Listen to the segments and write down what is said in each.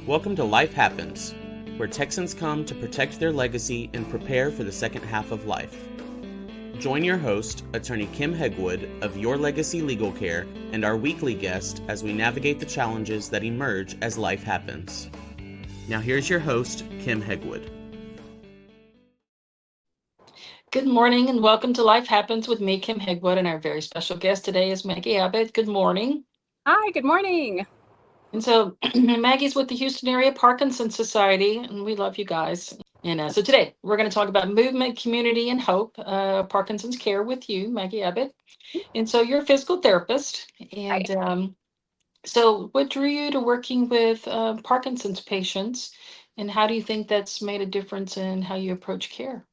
Welcome to Life Happens, where Texans come to protect their legacy and prepare for the second half of life. Join your host, Attorney Kim Hegwood of Your Legacy Legal Care, and our weekly guest as we navigate the challenges that emerge as life happens. Now here's your host, Kim Hegwood. Good morning and welcome to Life Happens with me, Kim Hegwood, and our very special guest today is Maggie Abbott. Good morning. Hi, good morning. And so Maggie's with the Houston Area Parkinsons Society, and we love you guys. And so today we're going to talk about movement, community, and hope, Parkinson's care with you, Maggie Abbott. And so you're a physical therapist. And so what drew you to working with Parkinson's patients, and how do you think that's made a difference in how you approach care?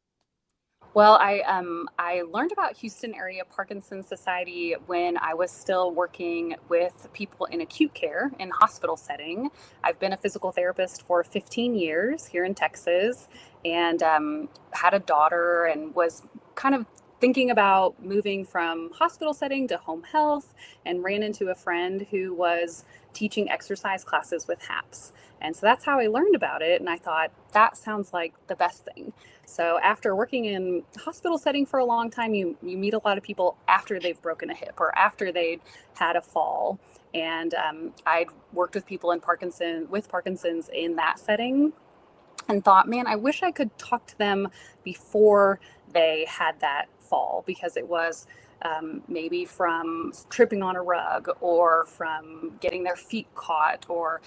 Well, I learned about Houston Area Parkinsons Society when I was still working with people in acute care in hospital setting. I've been a physical therapist for 15 years here in Texas, and had a daughter and was kind of thinking about moving from hospital setting to home health, and ran into a friend who was teaching exercise classes with HAPS. And so that's how I learned about it. And I thought, that sounds like the best thing. So after working in hospital setting for a long time, you meet a lot of people after they've broken a hip or after they'd had a fall. And I'd worked with people with Parkinson's in that setting, and thought, man, I wish I could talk to them before they had that fall, because it was maybe from tripping on a rug, or from getting their feet caught, or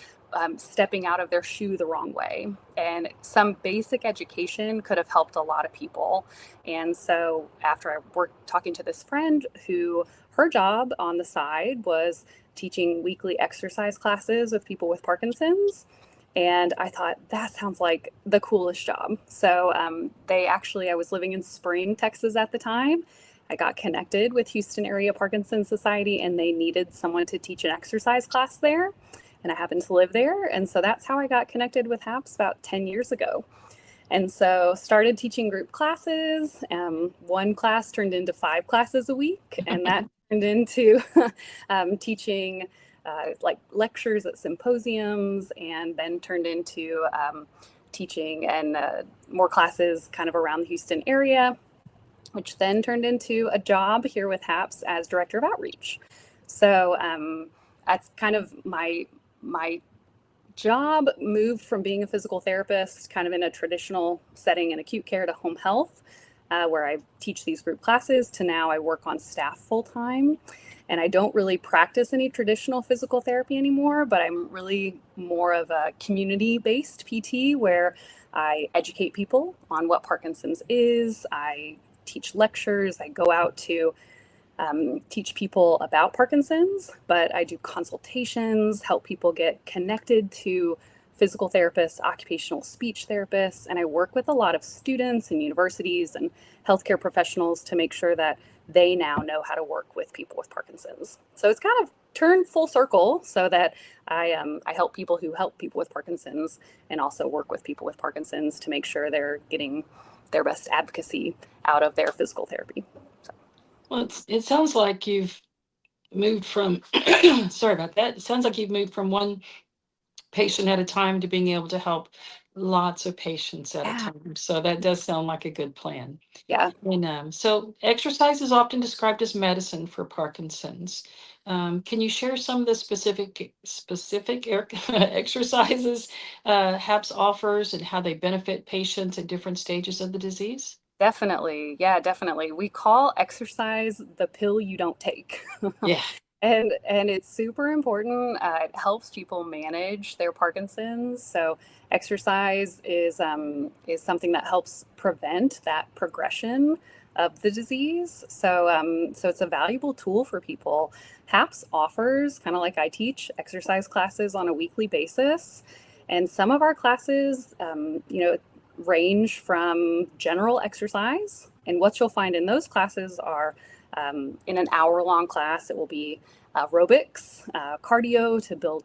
stepping out of their shoe the wrong way. And some basic education could have helped a lot of people. And so after I worked talking to this friend, who her job on the side was teaching weekly exercise classes with people with Parkinson's, and I thought, that sounds like the coolest job. So I was living in Spring, Texas at the time. I got connected with Houston Area Parkinsons Society, and they needed someone to teach an exercise class there. And I happened to live there. And so that's how I got connected with HAPS about 10 years ago. And so started teaching group classes. One class turned into 5 classes a week, and that turned into teaching like lectures at symposiums, and then turned into teaching and more classes kind of around the Houston area, which then turned into a job here with HAPS as Director of Outreach. So that's kind of my job moved from being a physical therapist kind of in a traditional setting in acute care to home health, where I teach these group classes, to now I work on staff full time. And I don't really practice any traditional physical therapy anymore, but I'm really more of a community-based PT, where I educate people on what Parkinson's is. I teach lectures. I go out to teach people about Parkinson's, but I do consultations, help people get connected to physical therapists, occupational speech therapists, and I work with a lot of students and universities and healthcare professionals to make sure that they now know how to work with people with Parkinson's. So it's kind of turned full circle, so that I help people who help people with Parkinson's, and also work with people with Parkinson's to make sure they're getting their best advocacy out of their physical therapy. So. Well, it sounds like you've moved from, sorry about that. It sounds like you've moved from one patient at a time to being able to help lots of patients at a time. So that does sound like a good plan. Yeah. And so exercise is often described as medicine for Parkinson's. Can you share some of the specific exercises HAPS offers, and how they benefit patients at different stages of the disease? Definitely. Yeah, definitely. We call exercise the pill you don't take. Yeah. And it's super important. It helps people manage their Parkinson's. So exercise is something that helps prevent that progression of the disease. So it's a valuable tool for people. HAPS offers, kind of like I teach, exercise classes on a weekly basis. And some of our classes, range from general exercise. And what you'll find in those classes are, in an hour-long class, it will be aerobics, cardio to build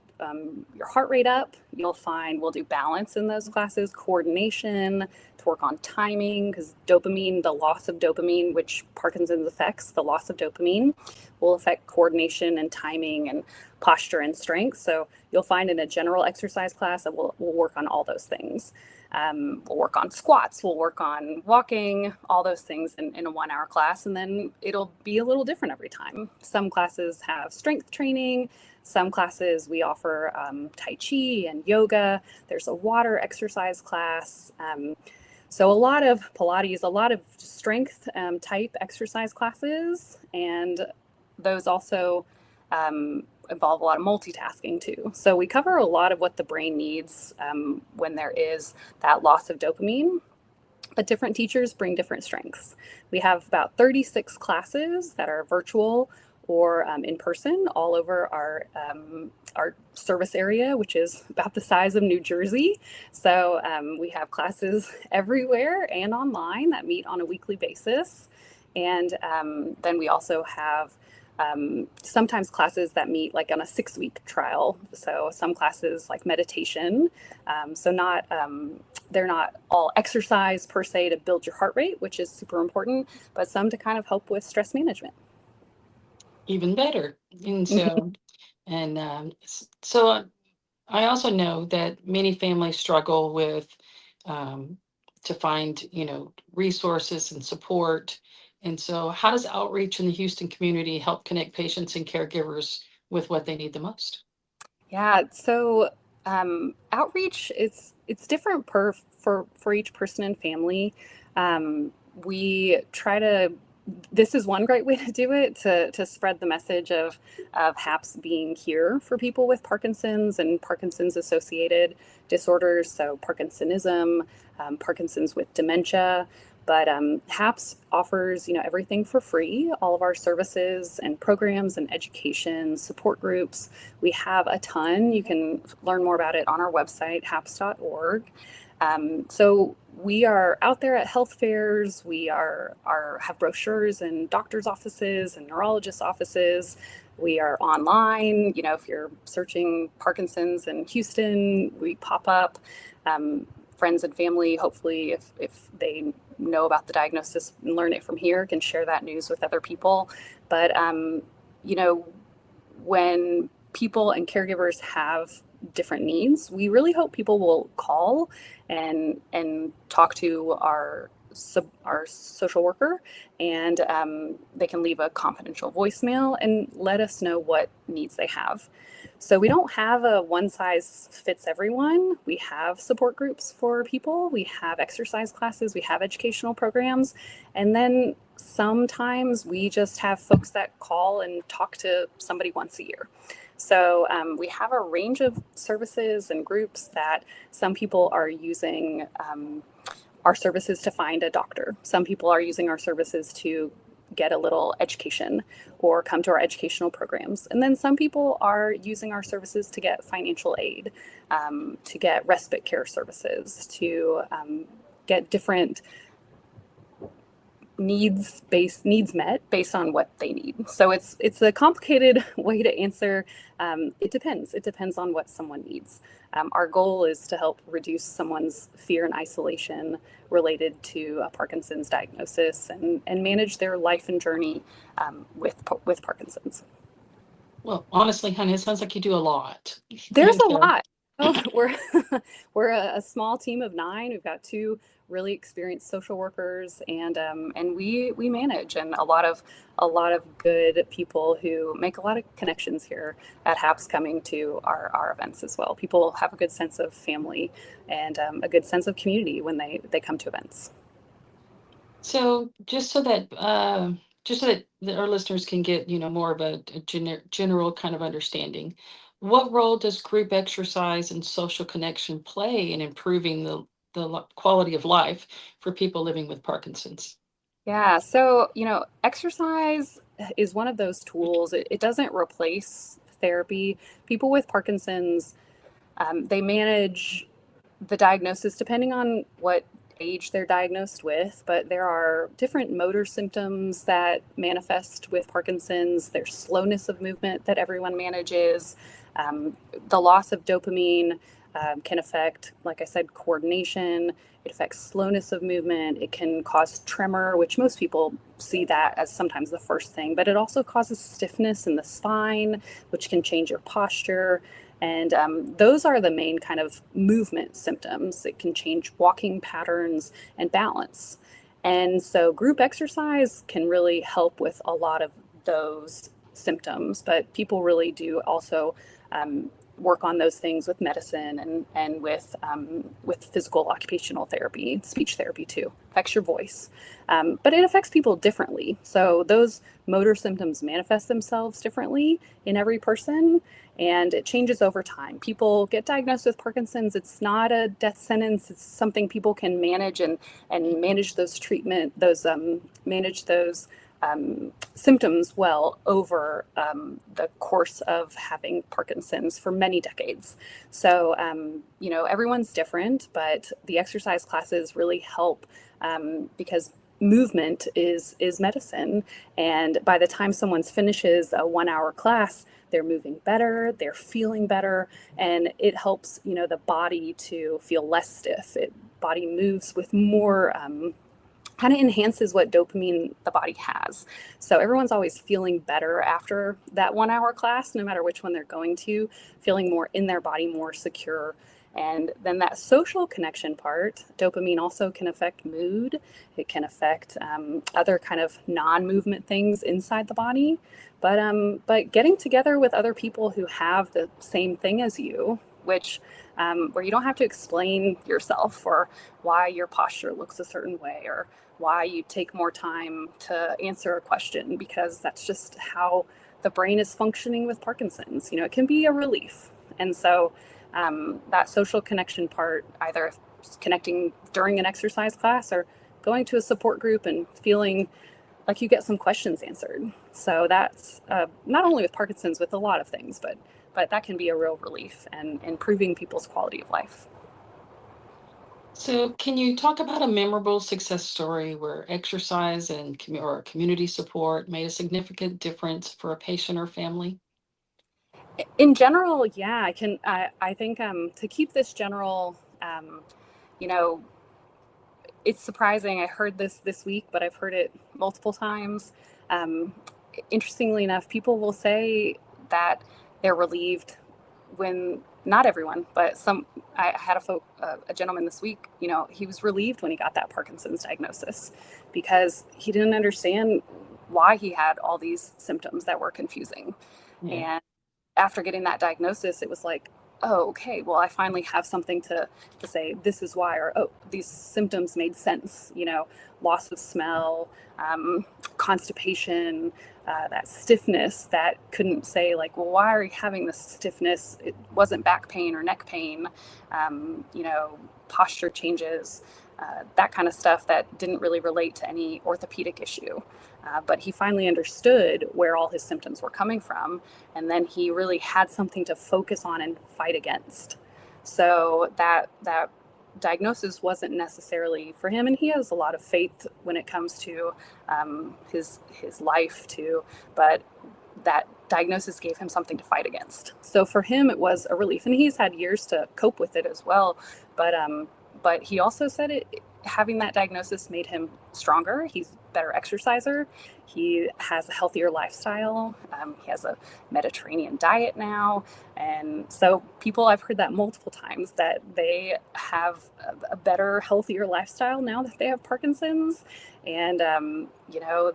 your heart rate up. You'll find we'll do balance in those classes, coordination to work on timing, because dopamine, the loss of dopamine, which Parkinson's affects, the loss of dopamine, will affect coordination and timing and posture and strength. So you'll find in a general exercise class that we'll work on all those things. We'll work on squats, we'll work on walking, all those things in a 1 hour class. And then it'll be a little different every time. Some classes have strength training. Some classes we offer Tai Chi and yoga. There's a water exercise class. So a lot of Pilates, a lot of strength type exercise classes. And those also involve a lot of multitasking too. So we cover a lot of what the brain needs when there is that loss of dopamine, but different teachers bring different strengths. We have about 36 classes that are virtual or in person all over our service area, which is about the size of New Jersey. So we have classes everywhere and online that meet on a weekly basis. And then we also have sometimes classes that meet like on a 6-week trial. So some classes like meditation. So they're not all exercise per se to build your heart rate, which is super important, but some to kind of help with stress management. Even better. And so I also know that many families struggle with to find, resources and support. And so how does outreach in the Houston community help connect patients and caregivers with what they need the most? Yeah, so outreach it's different for each person and family. We try to. This is one great way to do it, to spread the message of HAPS being here for people with Parkinson's and Parkinson's associated disorders. So Parkinsonism, Parkinson's with dementia. But HAPS offers, everything for free, all of our services and programs and education, support groups. We have a ton. You can learn more about it on our website, haps.org. So we are out there at health fairs. We have brochures in doctors' offices and neurologists' offices. We are online. If you're searching Parkinson's in Houston, we pop up. Friends and family, hopefully, if they know about the diagnosis and learn it from here, can share that news with other people. But when people and caregivers have different needs, we really hope people will call and talk to our social worker, and they can leave a confidential voicemail and let us know what needs they have. So we don't have a one size fits everyone. We have support groups for people. We have exercise classes. We have educational programs. And then sometimes we just have folks that call and talk to somebody once a year. So we have a range of services and groups that some people are using our services to find a doctor. Some people are using our services to get a little education or come to our educational programs. And then some people are using our services to get financial aid, to get respite care services, to get different needs met based on what they need. So it's a complicated way to answer. It depends on what someone needs. Our goal is to help reduce someone's fear and isolation related to a Parkinson's diagnosis and manage their life and journey with Parkinson's. Well, honestly, honey, it sounds like you do a lot. There's a lot. We're a small team of 9. We've got 2 really experienced social workers, and we manage, and a lot of good people who make a lot of connections here at HAPS coming to our events as well. People have a good sense of family and a good sense of community when they come to events. So just so that our listeners can get more of a general kind of understanding, what role does group exercise and social connection play in improving the quality of life for people living with Parkinson's? Yeah, so exercise is one of those tools. It doesn't replace therapy. People with Parkinson's, they manage the diagnosis depending on what age they're diagnosed with, but there are different motor symptoms that manifest with Parkinson's. There's slowness of movement that everyone manages, the loss of dopamine, can affect, like I said, coordination. It affects slowness of movement. It can cause tremor, which most people see that as sometimes the first thing, but it also causes stiffness in the spine, which can change your posture. And those are the main kind of movement symptoms. It can change walking patterns and balance. And so group exercise can really help with a lot of those symptoms, but people really do also work on those things with medicine and with physical occupational therapy, speech therapy too. Affects your voice, but it affects people differently. So those motor symptoms manifest themselves differently in every person, and it changes over time. People get diagnosed with Parkinson's. It's not a death sentence. It's something people can manage and manage those symptoms well over the course of having Parkinson's for many decades. So, everyone's different, but the exercise classes really help because movement is medicine. And by the time someone finishes a 1-hour class, they're moving better, they're feeling better, and it helps, the body to feel less stiff. Body moves with more kind of enhances what dopamine the body has. So everyone's always feeling better after that 1-hour class, no matter which one they're going to, feeling more in their body, more secure. And then that social connection part, dopamine also can affect mood. It can affect other kind of non-movement things inside the body. But getting together with other people who have the same thing as you, which where you don't have to explain yourself or why your posture looks a certain way or why you take more time to answer a question, because that's just how the brain is functioning with Parkinson's. It can be a relief. And so that social connection part, either connecting during an exercise class or going to a support group and feeling like you get some questions answered. So that's not only with Parkinson's, with a lot of things, but that can be a real relief and improving people's quality of life. So can you talk about a memorable success story where exercise and or community support made a significant difference for a patient or family? In general, yeah, I can. I think to keep this general, you know, it's surprising. I heard this week, but I've heard it multiple times. Um, Interestingly enough, people will say that they're relieved when not everyone, but some. I had a gentleman this week. He was relieved when he got that Parkinson's diagnosis because he didn't understand why he had all these symptoms that were confusing. Yeah. And after getting that diagnosis, it was like, oh, okay, well, I finally have something to say, this is why, or, oh, these symptoms made sense, loss of smell, constipation, that stiffness that couldn't say like, well, why are you having this stiffness? It wasn't back pain or neck pain, posture changes, that kind of stuff that didn't really relate to any orthopedic issue. But he finally understood where all his symptoms were coming from. And then he really had something to focus on and fight against. So that diagnosis wasn't necessarily for him. And he has a lot of faith when it comes to his life too. But that diagnosis gave him something to fight against. So for him, it was a relief. And he's had years to cope with it as well. But he also said having that diagnosis made him stronger. He's a better exerciser. He has a healthier lifestyle. He has a Mediterranean diet now. And so I've heard that multiple times, that they have a better, healthier lifestyle now that they have Parkinson's. And,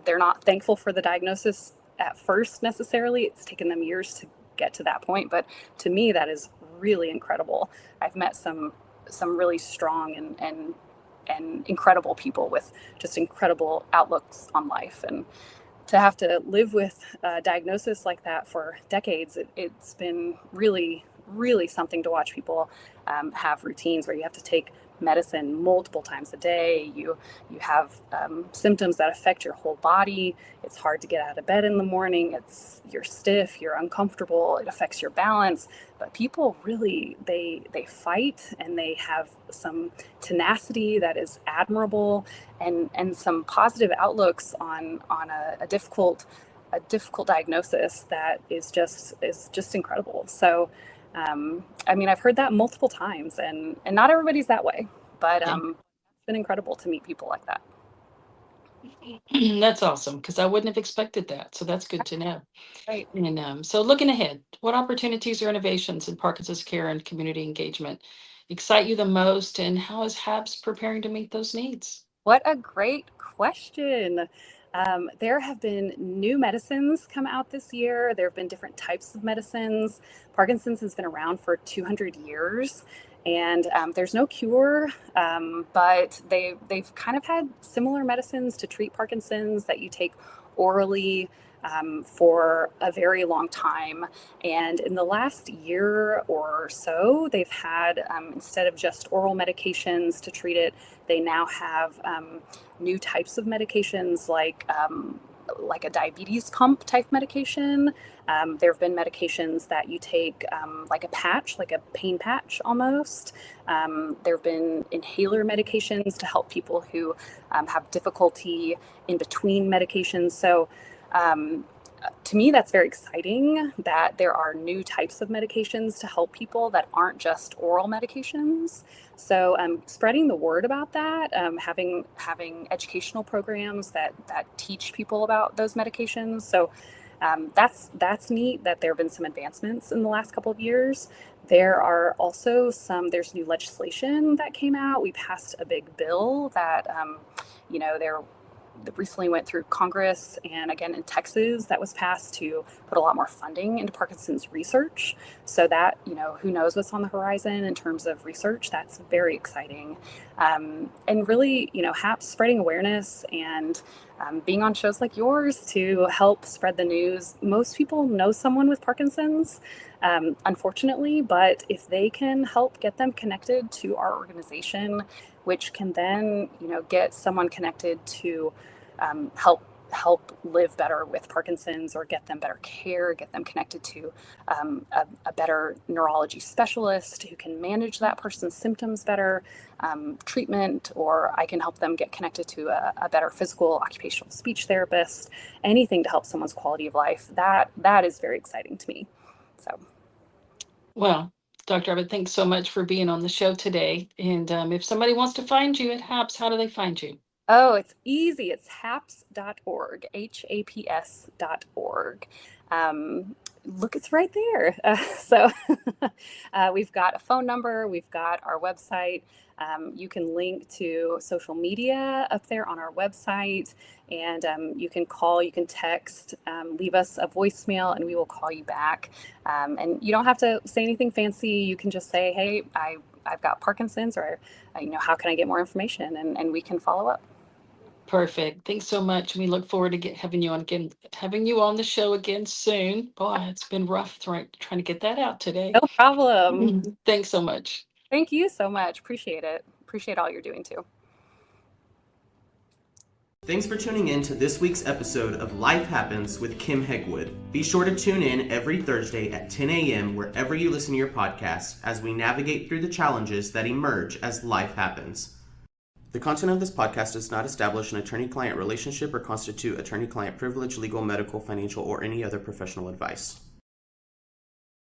they're not thankful for the diagnosis at first necessarily. It's taken them years to get to that point. But to me, that is really incredible. I've met some really strong and incredible people with just incredible outlooks on life. And to have to live with a diagnosis like that for decades, it's been really, really something to watch people have routines where you have to take medicine multiple times a day. You have symptoms that affect your whole body. It's hard to get out of bed in the morning. You're stiff, you're uncomfortable, it affects your balance. But people really, they fight, and they have some tenacity that is admirable, and some positive outlooks on a difficult diagnosis that is just incredible. So I mean, I've heard that multiple times, and not everybody's that way, but Yeah. it's been incredible to meet people like that. That's awesome, because I wouldn't have expected that. So that's good to know. Right. And so looking ahead, what opportunities or innovations in Parkinson's care and community engagement excite you the most, and how is HAPS preparing to meet those needs? What a great question. There have been new medicines come out this year. There have been different types of medicines. Parkinson's has been around for 200 years, and there's no cure, but they've kind of had similar medicines to treat Parkinson's that you take orally for a very long time. And in the last year or so, they've had, instead of just oral medications to treat it, they now have new types of medications like a diabetes pump type medication. There have been medications that you take like a patch, like a pain patch almost. There have been inhaler medications to help people who have difficulty in between medications. So to me, that's very exciting that there are new types of medications to help people that aren't just oral medications. So spreading the word about that, having educational programs that teach people about those medications. So that's neat that there have been some advancements in the last couple of years. There are also there's new legislation that came out. We passed a big bill that, that recently went through Congress and again in Texas that was passed to put a lot more funding into Parkinson's research. So that, who knows what's on the horizon in terms of research. That's very exciting. And really, HAPS spreading awareness and being on shows like yours to help spread the news. Most people know someone with Parkinson's, unfortunately, but if they can help get them connected to our organization, which can then, get someone connected to help live better with Parkinson's or get them better care, get them connected to a better neurology specialist who can manage that person's symptoms better, treatment, or I can help them get connected to a better physical occupational speech therapist, anything to help someone's quality of life. That is very exciting to me. So. Well, Dr. Abbott, thanks so much for being on the show today. And if somebody wants to find you at HAPS, how do they find you? Oh, it's easy. It's haps.org, HAPS.org. Look, it's right there. We've got a phone number, we've got our website. You can link to social media up there on our website, and you can call, you can text, leave us a voicemail, and we will call you back. And you don't have to say anything fancy. You can just say, hey, I've got Parkinson's, or how can I get more information, and we can follow up. Perfect. Thanks so much. We look forward to having you on the show again soon. Boy, it's been rough trying to get that out today. No problem. Thanks so much. Thank you so much. Appreciate it. Appreciate all you're doing too. Thanks for tuning in to this week's episode of Life Happens with Kim Hegwood. Be sure to tune in every Thursday at 10 a.m. wherever you listen to your podcasts as we navigate through the challenges that emerge as life happens. The content of this podcast does not establish an attorney-client relationship or constitute attorney-client privilege, legal, medical, financial, or any other professional advice.